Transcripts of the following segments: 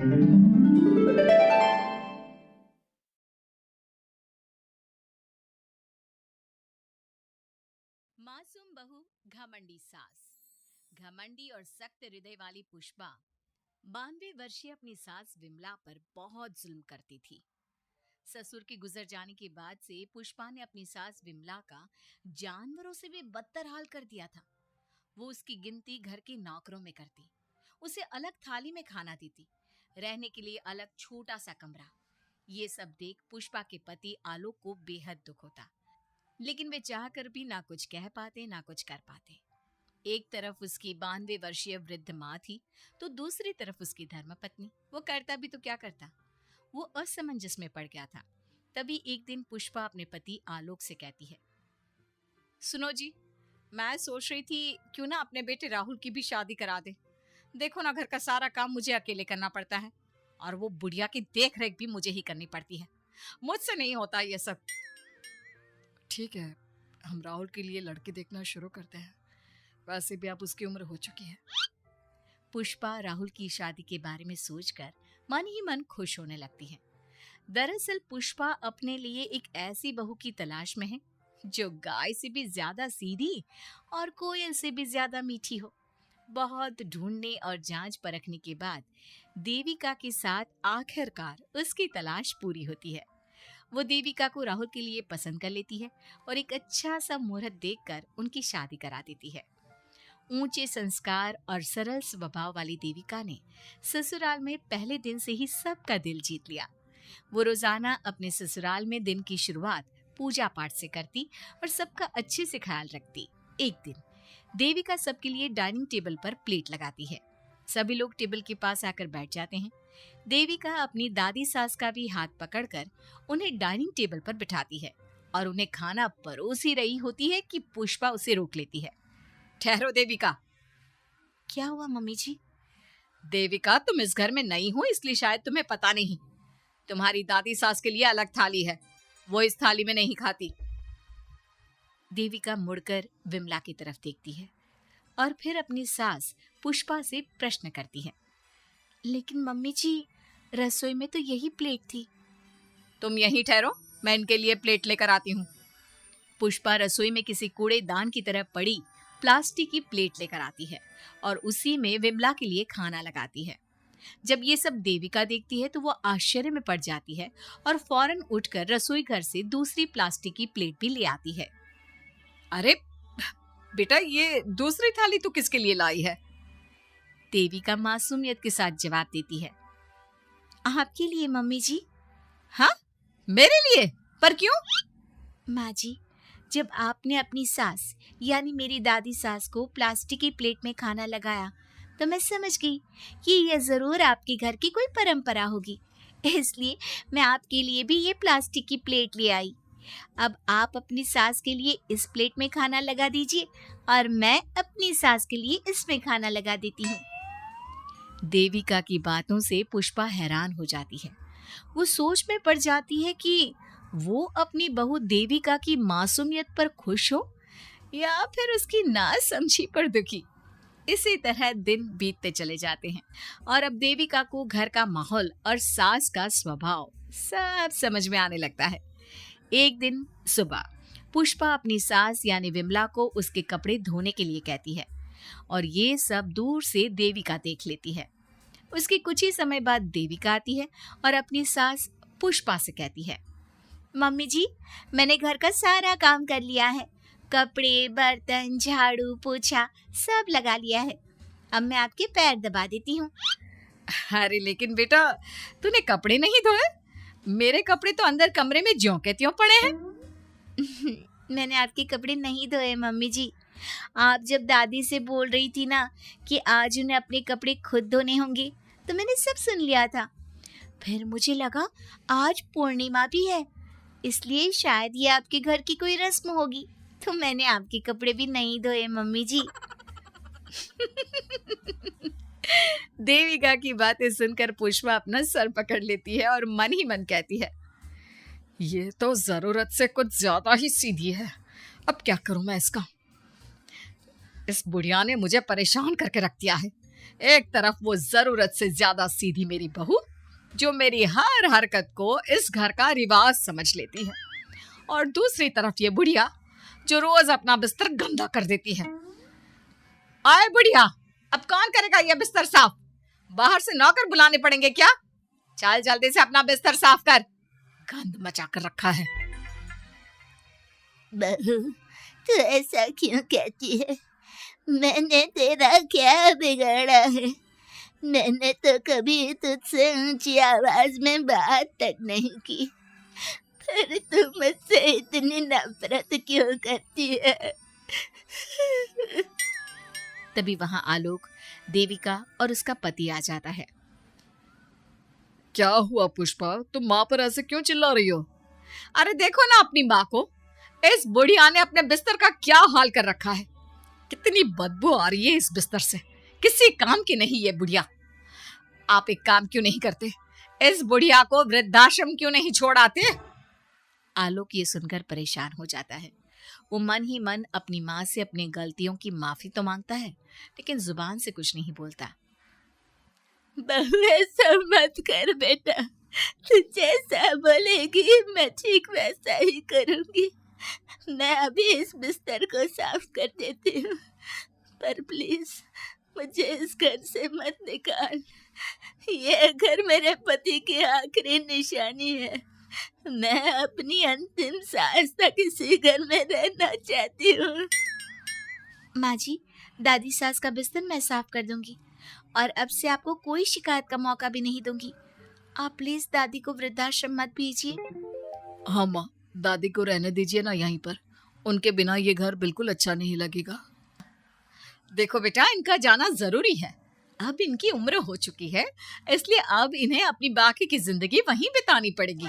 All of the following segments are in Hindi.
मासूम बहू, घमंडी सास। घमंडी और सख्त हृदय वाली पुष्पा 92 वर्षीय अपनी सास विमला पर बहुत जुल्म करती थी। ससुर के गुजर जाने के बाद से पुष्पा ने अपनी सास विमला का जानवरों से भी बदतर हाल कर दिया था। वो उसकी गिनती घर के नौकरों में करती, उसे अलग थाली में खाना देती, रहने के लिए अलग छोटा सा कमरा। ये सब देख पुष्पा के पति आलोक को बेहद दुख होता, लेकिन वे चाह कर भी ना कुछ कह पाते ना कुछ कर पाते। एक तरफ उसकी 92 वर्षीय वृद्ध माँ थी, तो दूसरी तरफ उसकी धर्मपत्नी। वो करता भी तो क्या करता। वो असमंजस में पड़ गया था। तभी एक दिन पुष्पा अपने पति आलोक से कहती है, सुनो जी, मैं सोच रही थी क्यों ना अपने बेटे राहुल की भी शादी करा दे। देखो ना, घर का सारा काम मुझे अकेले करना पड़ता है और वो बुढ़िया की देख रेख भी मुझे ही करनी पड़ती है। मुझसे नहीं होता ये सब। ठीक है, हम राहुल के लिए लड़के देखना शुरू करते हैं। वैसे भी अब उसकी उम्र हो चुकी है। पुष्पा राहुल की शादी के बारे में सोचकर मन ही मन खुश होने लगती है। दरअसल पुष्पा अपने लिए एक ऐसी बहू की तलाश में है जो गाय से भी ज्यादा सीधी और कोयल से भी ज्यादा मीठी हो। बहुत ढूंढने और जांच परखने के बाद देविका के साथ आखिरकार उसकी तलाश पूरी होती है। वो देविका को राहुल के लिए पसंद कर लेती है और एक अच्छा सा मुहूर्त देखकर उनकी शादी करा देती है। ऊंचे संस्कार और सरल स्वभाव वाली देविका ने ससुराल में पहले दिन से ही सबका दिल जीत लिया। वो रोजाना अपने ससुराल में दिन की शुरुआत पूजा पाठ से करती और सबका अच्छे से ख्याल रखती। एक दिन देविका सबके लिए डाइनिंग टेबल पर प्लेट लगाती है। सभी लोग टेबल के पास आकर बैठ जाते हैं। देविका अपनी दादी सास का भी हाथ पकड़कर उन्हें डाइनिंग टेबल पर बिठाती है और उन्हें खाना परोस ही रही होती है कि पुष्पा उसे रोक लेती है। ठहरो देविका। क्या हुआ मम्मी जी? देविका, तुम इस घर में नई हो इसलिए शायद तुम्हें पता नहीं। तुम्हारी दादी सास के लिए अलग थाली है, वो इस थाली में नहीं खाती। देविका मुड़कर विमला की तरफ देखती है और फिर अपनी सास पुष्पा से प्रश्न करती है, लेकिन मम्मी जी, रसोई में तो यही प्लेट थी। तुम यहीं ठहरो, मैं इनके लिए प्लेट लेकर आती हूँ। पुष्पा रसोई में किसी कूड़ेदान की तरह पड़ी प्लास्टिक की प्लेट लेकर आती है और उसी में विमला के लिए खाना लगाती है। जब ये सब देविका देखती है तो वो आश्चर्य में पड़ जाती है और फौरन उठकर रसोई घर से दूसरी प्लास्टिक की प्लेट भी ले आती है। अरे बेटा, ये दूसरी थाली तो किसके लिए लाई है? देविका मासूमियत के साथ जवाब देती है, आपके लिए मम्मी जी। हाँ, मेरे लिए? पर क्यों? माँ जी, जब आपने अपनी सास यानी मेरी दादी सास को प्लास्टिक की प्लेट में खाना लगाया तो मैं समझ गई कि यह जरूर आपके घर की कोई परंपरा होगी, इसलिए मैं आपके लिए भी ये प्लास्टिक की प्लेट ले आई। अब आप अपनी सास के लिए इस प्लेट में खाना लगा दीजिए और मैं अपनी सास के लिए इसमें खाना लगा देती हूँ। देविका की बातों से पुष्पा हैरान हो जाती है। वो सोच में पड़ जाती है कि वो अपनी बहू देविका की मासूमियत पर खुश हो या फिर उसकी नासमझी पर दुखी। इसी तरह दिन बीतते चले जाते हैं और अब देविका को घर का माहौल और सास का स्वभाव सब समझ में आने लगता है। एक दिन सुबह पुष्पा अपनी सास यानी विमला को उसके कपड़े धोने के लिए कहती है और ये सब दूर से देविका देख लेती है। उसके कुछ ही समय बाद देविका आती है और अपनी सास पुष्पा से कहती है, मम्मी जी, मैंने घर का सारा काम कर लिया है। कपड़े, बर्तन, झाड़ू, पोछा सब लगा लिया है। अब मैं आपके पैर दबा देती हूँ। अरे लेकिन बेटा, तूने कपड़े नहीं धोए? मेरे कपड़े तो अंदर कमरे में ज्यों के त्यों पड़े हैं। मैंने आपके कपड़े नहीं धोए मम्मी जी। आप जब दादी से बोल रही थी ना कि आज उन्हें अपने कपड़े खुद धोने होंगे, तो मैंने सब सुन लिया था। फिर मुझे लगा आज पूर्णिमा भी है, इसलिए शायद ये आपके घर की कोई रस्म होगी, तो मैंने आपके कपड़े भी नहीं धोए मम्मी जी। देविका की बातें सुनकर पुष्पा अपना सर पकड़ लेती है और मन ही मन कहती है, ये तो जरूरत से कुछ ज्यादा ही सीधी है। अब क्या करूं मैं इसका? इस बुढ़िया ने मुझे परेशान करके रख दिया है। एक तरफ वो जरूरत से ज्यादा सीधी मेरी बहू, जो मेरी हर हरकत को इस घर का रिवाज समझ लेती है, और दूसरी तरफ ये बुढ़िया जो रोज अपना बिस्तर गंदा कर देती है। आए बुढ़िया, अब कौन करेगा ये बिस्तर साफ? बाहर से नौकर बुलाने पड़ेंगे क्या? चल जल्दी से अपना बिस्तर साफ कर, गंद मचा कर रखा है। बहू, तू ऐसा क्यों कहती है? मैंने तेरा क्या बिगाड़ा है? मैंने तो कभी तुझसे ऊंची आवाज में बात तक नहीं की, पर तू मुझसे इतनी नफरत क्यों करती है? तभी वहां आलोक, देविका और उसका पति आ जाता है। क्या हुआ पुष्पा, तुम माँ पर ऐसे क्यों चिल्ला रही हो? अरे देखो ना अपनी माँ को, इस बुढ़िया ने अपने बिस्तर का क्या हाल कर रखा है। कितनी बदबू आ रही है इस बिस्तर से, किसी काम की नहीं ये बुढ़िया। आप एक काम क्यों नहीं करते, इस बुढ़िया को वृद्धाश्रम क्यों नहीं छोड़ आते? आलोक ये सुनकर परेशान हो जाता है। वो मन ही मन अपनी माँ से अपनी गलतियों की माफी तो मांगता है, लेकिन जुबान से कुछ नहीं बोलता। बहू, ऐसा मत कर बेटा, तू जैसा बोलेगी मैं ठीक वैसा ही करूंगी। मैं अभी इस बिस्तर को साफ कर देती हूँ, पर प्लीज मुझे इस घर से मत निकाल। ये घर मेरे पति की आखिरी निशानी है। मैं अपनी अंतिम सांस तक इसी घर में रहना चाहती हूँ। माँ जी, दादी सास का बिस्तर मैं साफ कर दूंगी और अब से आपको कोई शिकायत का मौका भी नहीं दूंगी। आप प्लीज दादी को वृद्धाश्रम मत भेजिए। हाँ माँ, दादी को रहने दीजिए ना यहीं पर, उनके बिना ये घर बिल्कुल अच्छा नहीं लगेगा। देखो बेटा, इनका जाना जरूरी है, अब इनकी उम्र हो चुकी है, इसलिए अब इन्हें अपनी बाकी की जिंदगी वहीं बितानी पड़ेगी।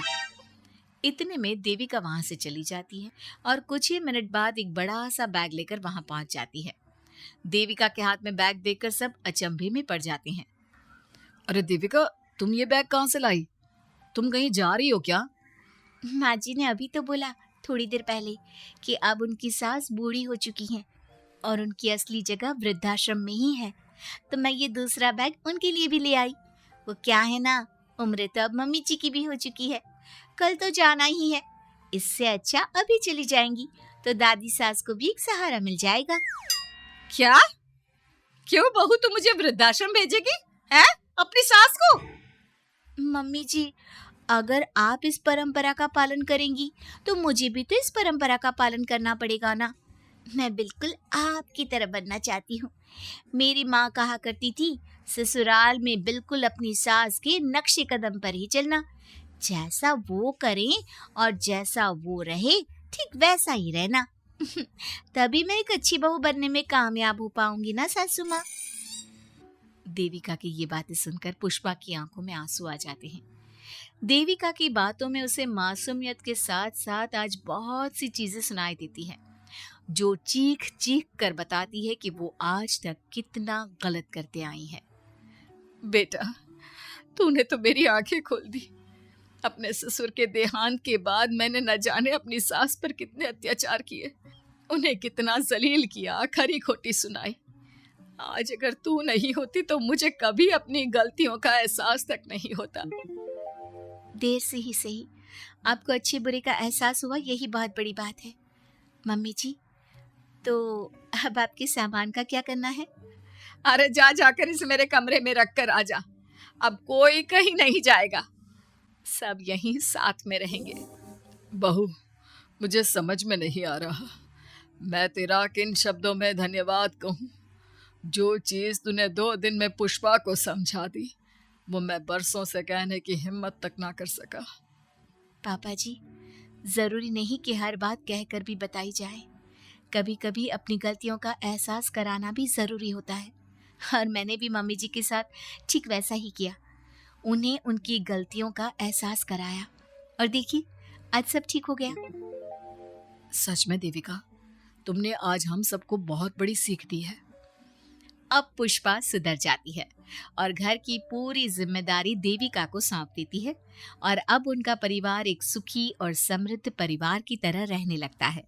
इतने में देविका वहां से चली जाती है और कुछ ही मिनट बाद एक बड़ा सा बैग लेकर वहां पहुंच जाती है। देविका के हाथ में बैग देखकर सब अचंभे में पड़ जाते हैं। अरे देविका, तुम ये बैग कहाँ से लाई? तुम कहीं जा रही हो क्या? माँ जी ने अभी तो बोला थोड़ी देर पहले कि अब उनकी सास बूढ़ी हो चुकी हैं और उनकी असली जगह वृद्धाश्रम में ही है, तो मैं ये दूसरा बैग उनके लिए भी ले आई। वो क्या है ना, उम्र तो अब मम्मी जी की भी हो चुकी है, कल तो जाना ही है। इससे अच्छा अभी चली जाएंगी तो दादी सास को भी एक सहारा मिल जाएगा। क्या? क्यों बहू, तू मुझे वृद्धाश्रम भेजेगी हैं, अपनी सास को? मम्मी जी, अगर आप इस परंपरा का पालन करेंगी तो मुझे भी तो इस परंपरा का पालन करना पड़ेगा ना। मैं बिल्कुल आपकी तरह बनना चाहती हूँ। मेरी माँ कहा करती थी, ससुराल में बिल्कुल अपनी सास के नक्शे कदम पर ही चलना, जैसा वो करें और जैसा वो रहे ठीक वैसा ही रहना। तभी मैं एक अच्छी बहू बनने में कामयाब हो पाऊंगी ना सासू माँ। देविका की ये बातें सुनकर पुष्पा की आंखों में आंसू आ जाते हैं। देविका की बातों में उसे मासूमियत के साथ साथ आज बहुत सी चीजें सुनाई देती हैं, जो चीख चीख कर बताती है कि वो आज तक कितना गलत करते आई है। बेटा, तूने तो मेरी आंखें खोल दी। अपने ससुर के देहांत के बाद मैंने न जाने अपनी सास पर कितने अत्याचार किए, उन्हें कितना जलील किया, खरी खोटी सुनाई। आज अगर तू नहीं होती तो मुझे कभी अपनी गलतियों का एहसास तक नहीं होता। देर से ही सही, आपको अच्छे बुरे का एहसास हुआ, यही बहुत बड़ी बात है। मम्मी जी, तो अब आपके सामान का क्या करना है? अरे जा जाकर इसे मेरे कमरे में रख कर आ जा। अब कोई कहीं नहीं जाएगा, सब यहीं साथ में रहेंगे। बहू, मुझे समझ में नहीं आ रहा मैं तेरा किन शब्दों में धन्यवाद कहूँ। जो चीज तूने 2 दिन में पुष्पा को समझा दी, वो मैं बरसों से कहने की हिम्मत तक ना कर सका। पापा जी, जरूरी नहीं कि हर बात कहकर भी बताई जाए, कभी कभी अपनी गलतियों का एहसास कराना भी जरूरी होता है। और मैंने भी मम्मी जी के साथ ठीक वैसा ही किया, उन्हें उनकी गलतियों का एहसास कराया और देखिए आज सब ठीक हो गया। सच में देविका, तुमने आज हम सबको बहुत बड़ी सीख दी है। अब पुष्पा सुधर जाती है और घर की पूरी जिम्मेदारी देविका को सौंप देती है और अब उनका परिवार एक सुखी और समृद्ध परिवार की तरह रहने लगता है।